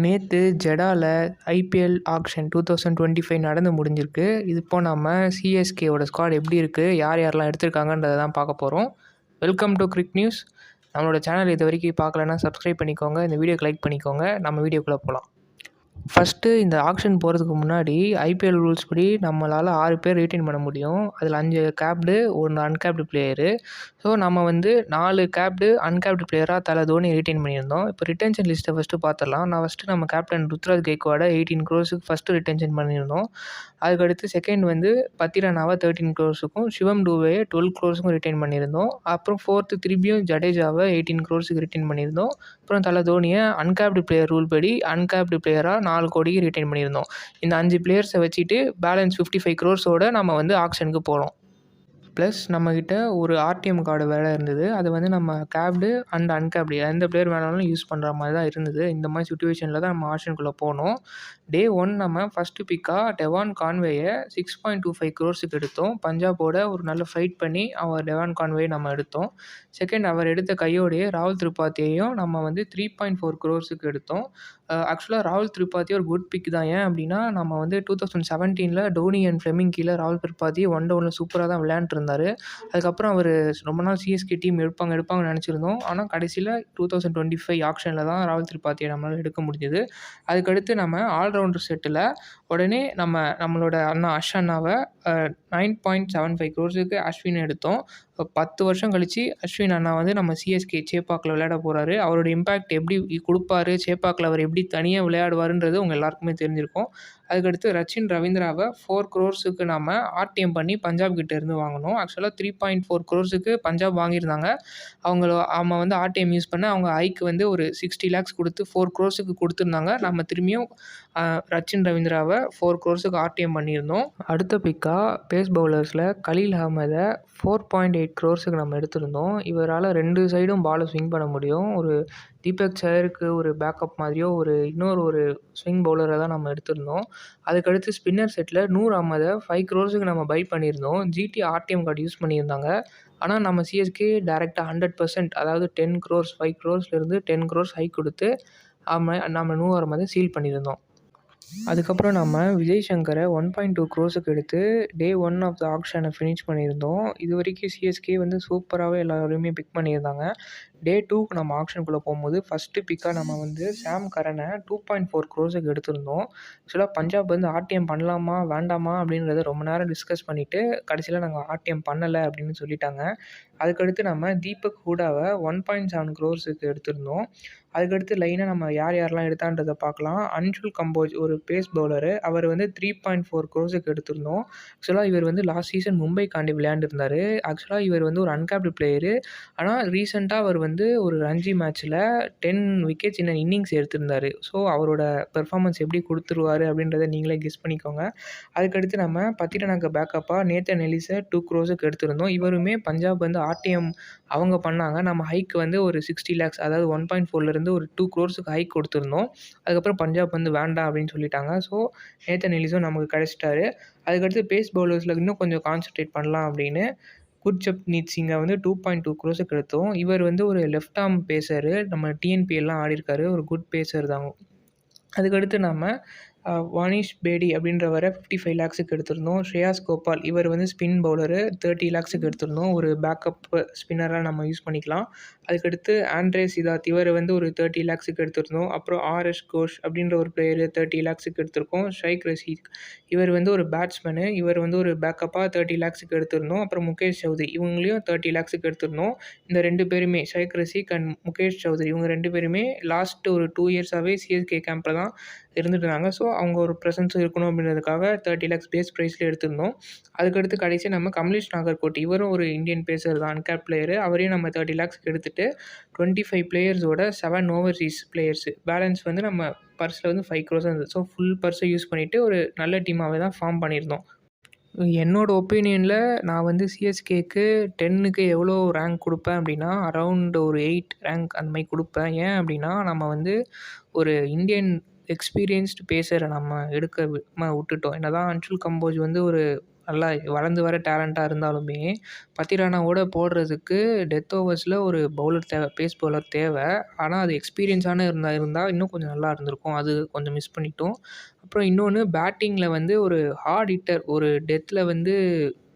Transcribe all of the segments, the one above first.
நேற்று ஜெடால IPL action 2025 நடந்து முடிஞ்சிருக்கு. இது இப்போ நம்ம சிஎஸ்கேவோட ஸ்குவாட் எப்படி இருக்குது, யார் யாரெல்லாம் எடுத்திருக்காங்கன்றதை தான் பார்க்க போகிறோம். Welcome to cric news. நம்மளோட சேனல் இது வரைக்கும் பார்க்கலன்னா சப்ஸ்கிரைப் பண்ணிக்கோங்க, இந்த வீடியோக்கு லைக் பண்ணிக்கோங்க. நம்ம வீடியோக்குள்ளே போகலாம். ஃபஸ்ட்டு இந்த ஆக்ஷன் போகிறதுக்கு முன்னாடி ஐபிஎல் ரூல்ஸ் படி நம்மளால் 6 பேர் ரீட்டைன் பண்ண முடியும். அதில் 5 கேப்டு, 1 அன்கேப்டு பிளேயரு. ஸோ நம்ம வந்து 4 கேப்டு அன்கேப்டு பிளேயராக தலை தோனி ரீட்டைன் பண்ணியிருந்தோம். இப்போ ரிட்டென்ஷன் லிஸ்ட்டை ஃபஸ்ட்டு பார்த்துடலாம். ஃபஸ்ட்டு நம்ம கேப்டன் ருத்ராஜ் கெய்க்வாடை 18 crores ஃபஸ்ட்டு ரிட்டென்ஷன் பண்ணியிருந்தோம். அதுக்கடுத்து செகண்ட் வந்து பத்திரனாவை 13 crores சிவம் டூபேயை 12 crores ரிட்டைன் பண்ணியிருந்தோம். அப்புறம் ஃபோர்த்து திரும்பியும் ஜடேஜாவை 18 crores ரிட்டைன் பண்ணியிருந்தோம். அப்புறம் தலை தோனியை அன்கேப்டு பிளேயர் ரூல் படி அன்கேப்டு பிளேயராக 4 கோடிக்கு ரிட்டைன் பண்ணியிருந்தோம். இந்த 5 பிளேயர்ஸை வச்சுட்டு பேலன்ஸ் 55 crores நம்ம வந்து ஆக்ஷனுக்கு போகிறோம். ப்ளஸ் நம்மக்கிட்ட ஒரு ஆர்டிஎம் கார்டு வேறு இருந்தது. அது வந்து நம்ம கேப்டு அண்ட் அன்கேப்டு எந்த பிளேயர் வேணாலும் யூஸ் பண்ணுற மாதிரி தான் இருந்தது. இந்த மாதிரி சுச்சுவேஷனில் தான் நம்ம ஆப்ஷனுக்குள்ளே போனோம். டே 1 நம்ம ஃபஸ்ட்டு பிக்காக டெவான் கான்வேயை 6.25 crores எடுத்தோம். பஞ்சாபோட ஒரு நல்ல ஃபைட் பண்ணி டெவான் கான்வே நம்ம எடுத்தோம். செகண்ட் அவர் எடுத்த கையோடையே ராகுல் திரிபாத்தியையும் நம்ம வந்து 3.4 crores எடுத்தோம். ஆக்சுவலாக ராகுல் திரிபாத்தி ஒரு குட் பிக் தான். ஏன் அப்படின்னா நம்ம வந்து 2017 டோனி அண்ட் ஃப்ளெமிங் கீழே ராகுல் திரிபாத்தி ஒன் டவுனில் சூப்பராக தான் விளையாண்டுருந்தார். அதுக்கப்புறம் அவர் ரொம்ப நாள் சிஎஸ்கே டீம் எடுப்பாங்கன்னு நினச்சிருந்தோம். ஆனால் கடைசியில் 2025 ஆக்ஷனில் தான் ராகுல் திரிபாத்தியை நம்மளால் எடுக்க முடிஞ்சது. அதுக்கடுத்து நம்ம ஆல்ரவுண்டர் செட்டில் உடனே நம்மளோட அண்ணா அண்ணாவை 9.75 crores அஸ்வின் எடுத்தோம். 10 வருஷம் கழித்து அஸ்வின் அண்ணா வந்து நம்ம சிஎஸ்கே சேப்பாக்கில் விளையாட போகிறாரு. அவரோட இம்பேக்ட் எப்படி கொடுப்பாரு, சேப்பாக்கில் அவர் எப்படி தனியாக விளையாடுவாருன்றது உங்கள் எல்லாருக்குமே தெரிஞ்சிருக்கும். அதுக்கடுத்து ரச்சின் ரவீந்திராவை 4 crores நம்ம ஆர்டிஎம் பண்ணி பஞ்சாப் கிட்ட இருந்து வாங்கினோம். ஆக்சுவலாக 3.4 crores பஞ்சாப் வாங்கியிருந்தாங்க. அவங்க வந்து ஆர்டிஎம் யூஸ் பண்ண அவங்க ஐக்கு வந்து ஒரு 60 lakhs கொடுத்து 4 crores கொடுத்துருந்தாங்க. நம்ம திரும்பியும் ரச்சின் ரவீந்திராவை 4 crores ஆர்டிஎம் பண்ணியிருந்தோம். அடுத்த பிக்காக பேஸ் பவுலர்ஸில் கலீல் அகமதை 4.8 crores நம்ம எடுத்திருந்தோம். இவரால் 2 சைடும் பாலை ஸ்விங் பண்ண முடியும். ஒரு தீபக் சஹருக்கு ஒரு பேக்கப் மாதிரியோ இன்னொரு ஸ்விங் பவுலரை தான் நம்ம எடுத்திருந்தோம். அதுக்கடுத்து ஸ்பின்னர் செட்டில் நூர் அகமதை 5 crores நம்ம பை பண்ணியிருந்தோம். ஜிடி ஆர்டிஎம் கார்டு யூஸ் பண்ணியிருந்தாங்க. ஆனால் நம்ம சிஎஸ்கே டேரெக்டாக 100%, அதாவது 10 crores 5 crores 10 crores ஹை கொடுத்து நம்ம நூர் அகமதை சீல் பண்ணியிருந்தோம். அதுக்கப்புறம் நம்ம விஜய் சங்கரை 1.2 crores எடுத்து டே 1 ஆஃப் த ஆக்ஷனை ஃபினிஷ் பண்ணியிருந்தோம். இது வரைக்கும் சிஎஸ்கே வந்து சூப்பராகவே எல்லாருமே பிக் பண்ணியிருந்தாங்க. டே 2க்கு நம்ம ஆக்ஷனுக்குள்ளே போகும்போது ஃபஸ்ட்டு பிக்காக நம்ம வந்து சாம் கரனை 2.4 crores எடுத்திருந்தோம். ஆக்சுவலாக பஞ்சாப் வந்து ஆர்டிஎம் பண்ணலாமா வேண்டாமா அப்படின்றத ரொம்ப நேரம் டிஸ்கஸ் பண்ணிவிட்டு கடைசியில் நாங்கள் ஆர்டிஎம் பண்ணலை அப்படின்னு சொல்லிட்டாங்க. அதுக்கடுத்து நம்ம தீபக் ஹூடாவை 1.7 crores எடுத்திருந்தோம். அதுக்கடுத்து லைனாக நம்ம யாரெல்லாம் எடுத்தான்றதை பார்க்கலாம். அன்ஷுல் கம்போஜ் ஒரு பேஸ் பவுலரு, அவர் வந்து 3.4 crores எடுத்திருந்தோம். ஆக்சுவலாக இவர் வந்து லாஸ்ட் சீசன் மும்பைக்காண்டி விளையாண்டுருந்தார். ஆக்சுவலாக இவர் வந்து ஒரு அன்கேப்டு பிளேயரு. ஆனால் ரீசெண்டாக அவர் வந்து ஒரு ரஞ்சி மேட்ச்சில் 10 wickets இன் இன்னிங்ஸ் எடுத்திருந்தார். ஸோ அவரோட பெர்ஃபார்மன்ஸ் எப்படி கொடுத்துருவார் அப்படின்றத நீங்களே கெஸ் பண்ணிக்கோங்க. அதுக்கடுத்து நம்ம பத்திரனாக்கு பேக்கப்பாக நேத்தன் எலிஸை 2 crores எடுத்திருந்தோம். இவருமே பஞ்சாப் வந்து ஆர்டிஎம் அவங்க பண்ணாங்க. நம்ம ஹைக்கு வந்து ஒரு 60 lakhs, அதாவது 1.4 ஒரு 2 crores ஹைக் கொடுத்துருந்தோம். அதுக்கப்புறம் பஞ்சாப் வந்து வேண்டாம் அப்படின்னு சொல்லிட்டாங்க. ஸோ நேத்தன் எலிஸும் நமக்கு கிடைச்சிட்டாரு. அதுக்கடுத்து பேஸ் பவுலர்ஸில் இன்னும் கொஞ்சம் கான்சன்ட்ரேட் பண்ணலாம் அப்படின்னு குர்ஜப்னீத் சிங்கை வந்து 2.2 crores எடுத்தோம். இவர் வந்து ஒரு லெஃப்ட் ஆர்ம் பேசரு, நம்ம டிஎன்பிஎல்லாம் ஆடிருக்காரு, ஒரு குட் பேசர் தான். அதுக்கடுத்து நம்ம வானிஷ் பேடி அப்படின்றவரை 55 lakhs எடுத்திருந்தோம். ஸ்ரேயாஸ் கோபால் இவர் வந்து ஸ்பின் பவுலரு, 30 lakhs எடுத்திருந்தோம். ஒரு பேக்கப் ஸ்பின்னராக நம்ம யூஸ் பண்ணிக்கலாம். அதுக்கடுத்து ஆண்ட்ரே சிதாத் இவர் வந்து ஒரு 30 lakhs எடுத்திருந்தோம். அப்புறம் ஆர்எஸ் கோஷ் அப்படின்ற ஒரு பிளேயர் 30 lakhs எடுத்திருக்கோம். ஷைக் ரஷீத் இவர் வந்து ஒரு பேட்ஸ்மேனு, இவர் வந்து ஒரு பேக்கப்பாக 30 lakhs எடுத்திருந்தோம். அப்புறம் முகேஷ் சௌத்ரி இவங்களையும் 30 lakhs எடுத்திருந்தோம். இந்த 2 பேருமே ஷைக் ரஷீத் அண்ட் முகேஷ் சௌத்ரி இவங்க 2 பேருமே லாஸ்ட் ஒரு 2 yearsஆகவே சிஎஸ்கே கேம்பில் தான் இருந்துட்டு இருந்தாங்க. ஸோ அவங்க ஒரு ப்ரெசன்ஸ் இருக்கணும் அப்படின்றதுக்காக 30 lakhs பேஸ் ப்ரைஸில் எடுத்திருந்தோம். அதுக்கடுத்து கடைசி நம்ம கமலேஷ் நாகர்கோட்டி இவரும் ஒரு இந்தியன் பேசர் தான், அன்கேப் பிளேயரு. அவரையும் நம்ம 30 lakhs எடுத்துகிட்டு 25 பிளேயர்ஸோட 7 ஓவர்சீஸ் பிளேயர்ஸு பேலன்ஸ் வந்து நம்ம பர்ஸில் வந்து 5 crores இருந்தது. ஸோ ஃபுல் பர்ஸை யூஸ் பண்ணிவிட்டு ஒரு நல்ல டீமாகவே தான் ஃபார்ம் பண்ணியிருந்தோம். என்னோட ஒப்பீனியனில் நான் வந்து சிஎஸ்கேக்கு 10க்கு எவ்வளோ ரேங்க் கொடுப்பேன் அப்படின்னா அரவுண்ட் ஒரு 8 ரேங்க் அந்த மாதிரி கொடுப்பேன். ஏன் அப்படின்னா நம்ம வந்து ஒரு இந்தியன் எக்ஸ்பீரியன்ஸ்டு பேசரை நம்ம எடுக்க விட்டுட்டோம். என்னதான் அன்ஷுல் கம்போஜ் வந்து ஒரு நல்லா வளர்ந்து வர டேலண்ட்டாக இருந்தாலுமே, பத்திரானாவோட போடுறதுக்கு டெத் ஓவர்ஸில் ஒரு பவுலர் தேவை, பேஸ் பவுலர் தேவை. ஆனா அது எக்ஸ்பீரியன்ஸான இருந்தா இன்னும் கொஞ்சம் நல்லா இருந்திருக்கும். அது கொஞ்சம் மிஸ் பண்ணிட்டோம். அப்புறம் இன்னொன்னு பேட்டிங்கில வந்து ஒரு ஹார்ட் ஹிட்டர், ஒரு டெத்தில் வந்து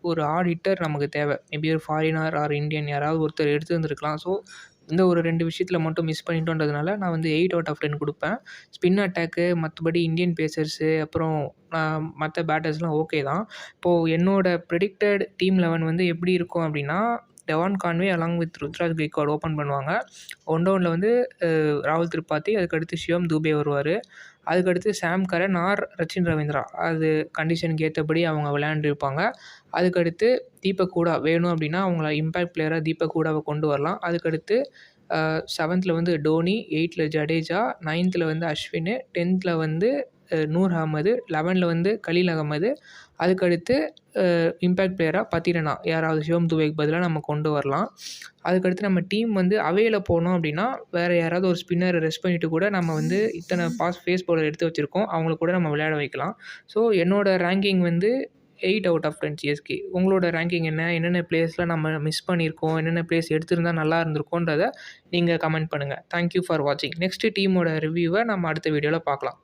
ஒரு ஹார்ட் ஹிட்டர் நமக்கு தேவை. மேபி ஒரு ஃபாரினர் ஆர் இந்தியன் யாராவது ஒருத்தர் எடுத்திருந்திருக்கலாம். ஸோ இந்த ஒரு 2 விஷயத்தில் மட்டும் மிஸ் பண்ணிட்டோன்றதுனால நான் வந்து 8 அவுட் ஆஃப் 10 குடுப்பேன். ஸ்பின் அட்டாக்கு மற்றபடி இந்தியன் பேசர்ஸு அப்புறம் மற்ற பேட்டர்ஸ்லாம் ஓகே தான். இப்போது என்னோட ப்ரெடிக்டட் டீம் 11 வந்து எப்படி இருக்கும் அப்படின்னா, Devon Conway along with Ruturaj Gaikwad open பண்ணுவாங்க. ஒன் டவுனில் வந்து ராகுல் திரிபாதி, அதுக்கடுத்து சிவம் தூபே வருவார். அதுக்கடுத்து Sam Curran or Rachin Ravindra, அது கண்டிஷனுக்கு ஏற்றபடி அவங்க விளையாண்டுருப்பாங்க. அதுக்கடுத்து தீபக் ஹூடா வேணும் அப்படின்னா அவங்கள இம்பேக்ட் பிளேயராக தீபக் ஹூடாவை கொண்டு வரலாம். அதுக்கடுத்து 7th வந்து டோனி, 8th ஜடேஜா, 9th வந்து அஸ்வின், 10th வந்து நூர் அகமது, 11th வந்து கலீல் அகமது. அதுக்கடுத்து இம்பேக்ட் பிளேயராக பத்திரனா யாராவது சிவம் துபேக்கு பதிலாக நம்ம கொண்டு வரலாம். அதுக்கடுத்து நம்ம டீம் வந்து அவேல போனோம் அப்படின்னா, வேறு யாராவது ஒரு ஸ்பின்னரை ரெஸ்ட் பண்ணிவிட்டு கூட நம்ம வந்து இத்தனை பேஸ் பவுலர் எடுத்து வச்சுருக்கோம், அவங்கள கூட நம்ம விளையாட வைக்கலாம். ஸோ என்னோட ரேங்கிங் வந்து 8 அவுட் ஆஃப் 10 சிஎஸ்கே. உங்களோட ரேங்கிங் என்ன? என்னென்ன பிளேயர்ஸ்லாம் நம்ம மிஸ் பண்ணியிருக்கோம்? என்னென்ன பிளேயர்ஸ் எடுத்திருந்தா நல்லா இருந்திருக்குன்றத நீங்க கமெண்ட் பண்ணுங்கள். தேங்க் யூ ஃபார் வாட்சிங். நெக்ஸ்ட் டீமோட ரிவ்யூவை நம்ம அடுத்த வீடியோவில் பார்க்கலாம்.